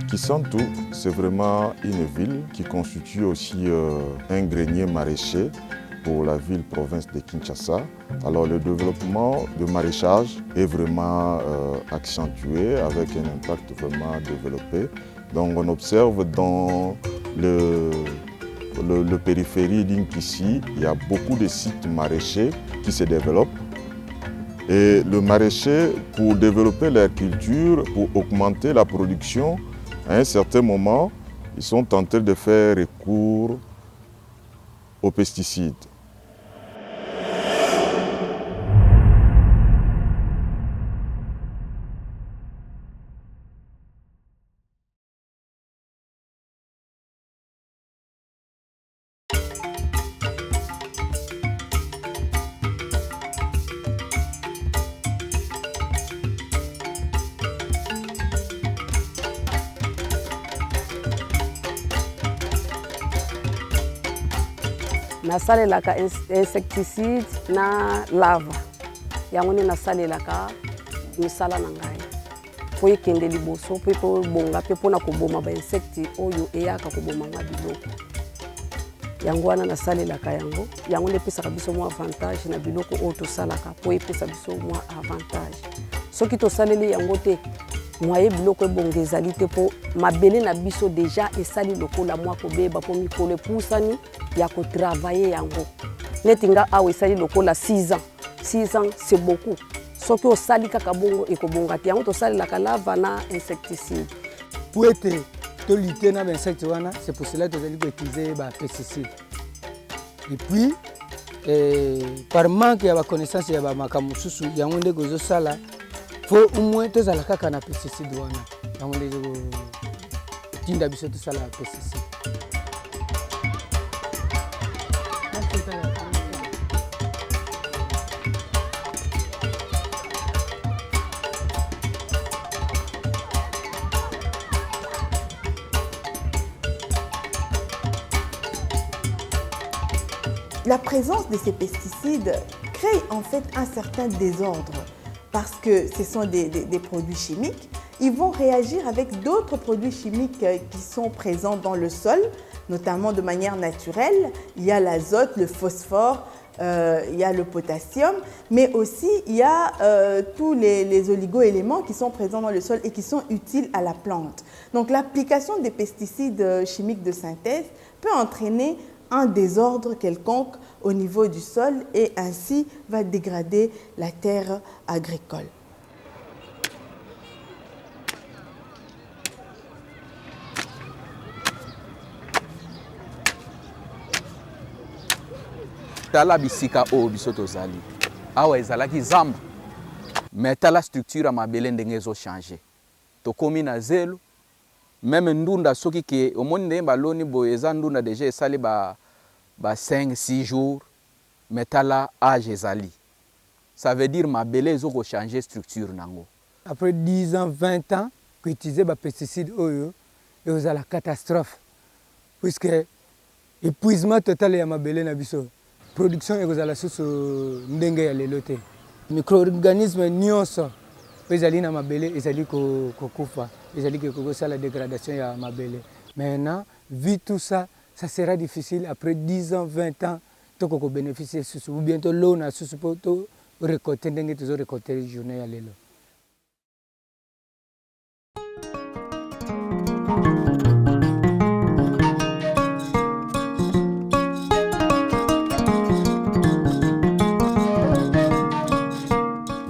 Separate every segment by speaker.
Speaker 1: Kisantu, c'est vraiment une ville qui constitue aussi un grenier maraîcher pour la ville-province de Kinshasa. Alors le développement du maraîchage est vraiment accentué avec un impact vraiment développé. Donc on observe dans le périphérie d'Inkissi, il y a beaucoup de sites maraîchers qui se développent. Et le maraîcher, pour développer leur culture, pour augmenter la production, à un certain moment, ils sont tentés de faire recours aux pesticides.
Speaker 2: nasalelaka insecticide na lava yango nde nasalelaka misala na ngai po ekende liboso mpe po bonga mpe mpona koboma bainsecte oyo eyaka kobomanga biloko yango wana nasalelaka yango nde epesaka biso mwa avantage na biloko oyo tosalaka po epesa biso mwa avantage soki tosaleli yango te mwaye biloko ebonga ezali te po mabele na biso deja esali lokola mwa kobeba po mikolo epusani ya kotravaye yango neti nga awa esali lokola 6 ans 6 ans c'est beaucoup soki osali kaka bongo ekobonga te yango tosalelaka lava na insecticide
Speaker 3: po ete tolite na bainsecte wana c'est pour cela tozali koutilize bapesticide et puis par manque ya baconnaissance ya bamakambo mosusu yango nde kozosala fo au moins tozala kaka na pesticide wana yango nde tinda biso tosala pesticide.
Speaker 4: La présence de ces pesticides crée en fait un certain désordre parce que ce sont des produits chimiques. Ils vont réagir avec d'autres produits chimiques qui sont présents dans le sol, notamment de manière naturelle. Il y a l'azote, le phosphore, il y a le potassium, mais aussi il y a tous les oligo-éléments qui sont présents dans le sol et qui sont utiles à la plante. Donc l'application des pesticides chimiques de synthèse peut entraîner un désordre quelconque au niveau du sol et ainsi va dégrader la terre agricole.
Speaker 5: Tala bisika o biso tozali awa ezalaki zamba mais tala structure ya mabele ndenge ezo changer tokomi na zelo même ndunda soki ke omoni ndenge baloni boye eza ndunda déjà esali ba 5-6 jours mais tala âge ezali ça veut dire mabele ezo ko changer structure nango
Speaker 3: après 10 ans 20 ans qu'utiliser ba pesticides oyo et aux la catastrophe puisque épuisement total ya mabele na biso production ekozala susu ndenge ya lelo te micro-organisme nyonso ezali na mabele ezali kokufa ezali kokosala dégradation ya mabele maintenant vu tout ça ça sera difficile après 10 ans 20 ans toko bénéficier susu ou bientôt l'eau na susu poto récolter ndenge tozo récolter journée ya lelo.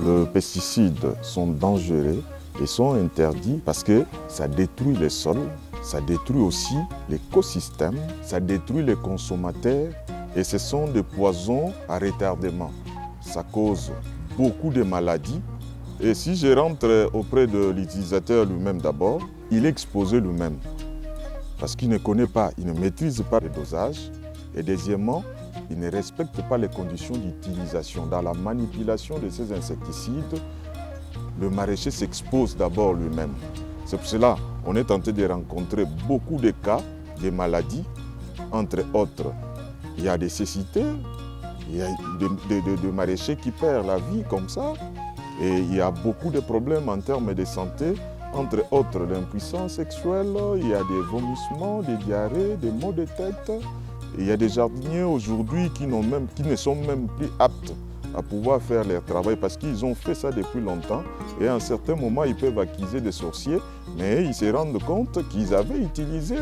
Speaker 1: Les pesticides sont dangereux et sont interdits parce que ça détruit les sols, ça détruit aussi l'écosystème, ça détruit les consommateurs et ce sont des poisons à retardement. Ça cause beaucoup de maladies et si je rentre auprès de l'utilisateur lui-même d'abord, il est exposé lui-même parce qu'il ne connaît pas, il ne maîtrise pas le dosage et deuxièmement, il ne respecte pas les conditions d'utilisation. Dans la manipulation de ces insecticides, le maraîcher s'expose d'abord lui-même. C'est pour cela qu'on est tenté de rencontrer beaucoup de cas de maladies, entre autres. Il y a des cécités, il y a des maraîchers qui perdent la vie comme ça. Et il y a beaucoup de problèmes en termes de santé, entre autres l'impuissance sexuelle, il y a des vomissements, des diarrhées, des maux de tête. Et il y a des jardiniers aujourd'hui qui ne sont même plus aptes à pouvoir faire leur travail parce qu'ils ont fait ça depuis longtemps et à un certain moment ils peuvent accuser des sorciers, mais ils se rendent compte qu'ils avaient utilisé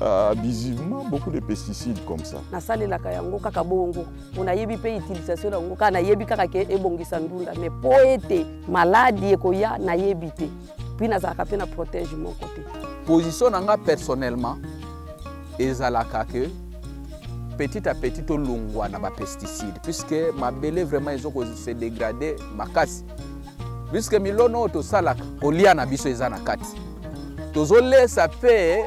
Speaker 1: abusivement beaucoup de pesticides comme ça.
Speaker 2: nasalelaka yango kaka bongo unayebi pe utilisation yango kaka nayebi kaka ke ebongisa ndunda mais po ete maladi ekoya nayebi te puis nazalaka pe na protège mon côté.
Speaker 5: Position nanga personnellement ezalaka ke petit à petit tolongwa na ba pesticides puisque mabele vraiment ils ont se dégrader makasi puisque milono to salaka olia na biso eza na kati tozolesa pe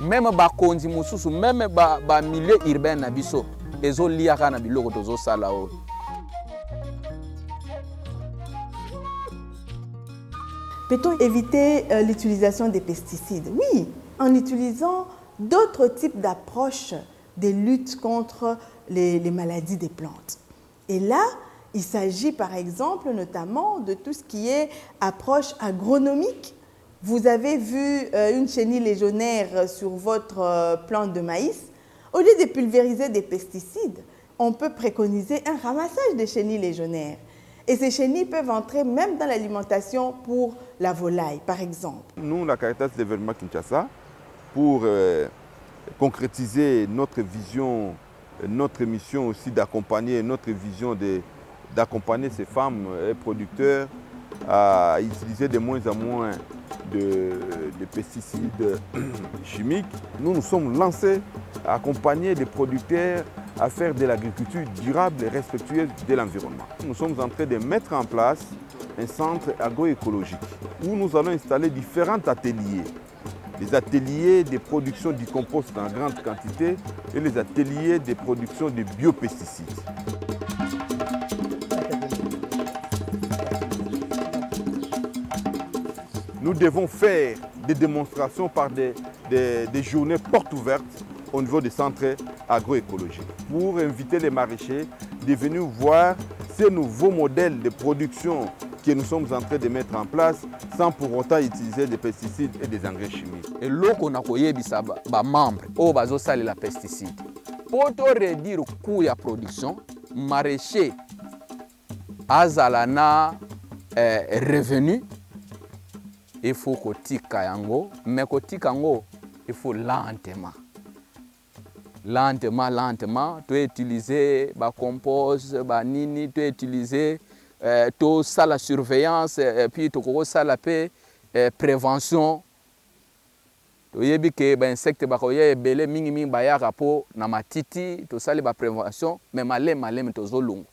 Speaker 5: même bakonzi mosusu même ba milieu urbain na biso ezoliaka na biloko tozosala oyo.
Speaker 4: Peut-on éviter l'utilisation des pesticides? Oui, en utilisant d'autres types d'approches de lutte contre les maladies des plantes. Et là, il s'agit par exemple notamment de tout ce qui est approche agronomique. Vous avez vu une chenille légionnaire sur votre plante de maïs. Au lieu de pulvériser des pesticides, on peut préconiser un ramassage des chenilles légionnaires. Et ces chenilles peuvent entrer même dans l'alimentation pour la volaille, par exemple.
Speaker 6: Nous, la Caritas Développement Kinshasa, pour concrétiser notre vision, notre mission aussi d'accompagner, notre vision d'accompagner ces femmes et producteurs à utiliser de moins en moins de pesticides chimiques. Nous nous sommes lancés à accompagner les producteurs à faire de l'agriculture durable et respectueuse de l'environnement. Nous sommes en train de mettre en place un centre agroécologique où nous allons installer différents ateliers. Les ateliers de production du compost en grande quantité et les ateliers de production de biopesticides. Nous devons faire des démonstrations par des journées portes ouvertes au niveau des centres agroécologiques pour inviter les maraîchers de venir voir ces nouveaux modèles de production que nous sommes en train de mettre en place sans pour autant utiliser des pesticides et des engrais chimiques.
Speaker 5: Et loko na koyebisa ba membre o bazo sali la pesticide. Pour to réduire coût ya production, maraîcher azala na revenu il faut kotika yango, mais kotika yango il faut lentement. Lentement, tu utiliser ba compost, ba nini, tu utiliser to la surveillance et puis to ko sala pe prévention. To yebi ke ba insecte ba ko ye belé mingi ba ya rapo na matiti to sala ba prévention mais malem to zolungu.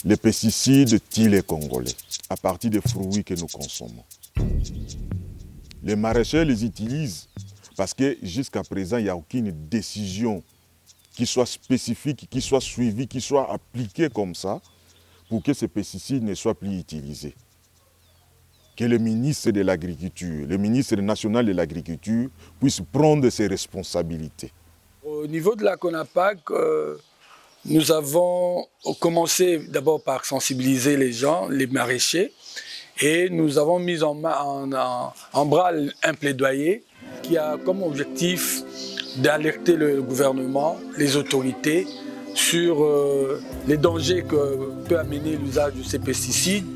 Speaker 1: Les pesticides tuent les Congolais à partir des fruits que nous consommons. Les maraîchers les utilisent parce que jusqu'à présent, il n'y a aucune décision qui soit spécifique, qui soit suivie, qui soit appliquée comme ça pour que ces pesticides ne soient plus utilisés. Que le ministre de l'Agriculture, le ministre national de l'Agriculture puisse prendre ses responsabilités.
Speaker 7: Au niveau de la CONAPAC, nous avons commencé d'abord par sensibiliser les gens, les maraîchers, et nous avons mis en branle un plaidoyer qui a comme objectif d'alerter le gouvernement, les autorités, sur les dangers que peut amener l'usage de ces pesticides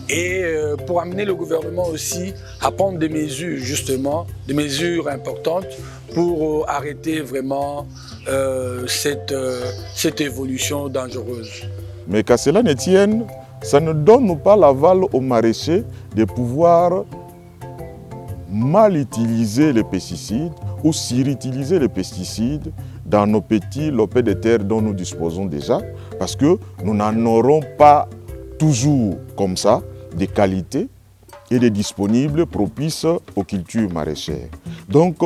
Speaker 7: et pour amener le gouvernement aussi à prendre des mesures, justement, des mesures importantes pour arrêter vraiment cette évolution dangereuse.
Speaker 1: Mais qu'à cela ne tienne, ça ne donne pas l'aval aux maraîchers de pouvoir mal utiliser les pesticides ou surutiliser les pesticides dans nos petits lopins de terre dont nous disposons déjà, parce que nous n'en aurons pas toujours comme ça de qualité et des disponibles propices aux cultures maraîchères. Donc,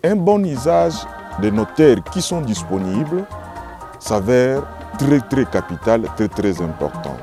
Speaker 1: un bon usage des nos terres qui sont disponibles s'avère très capital, très important.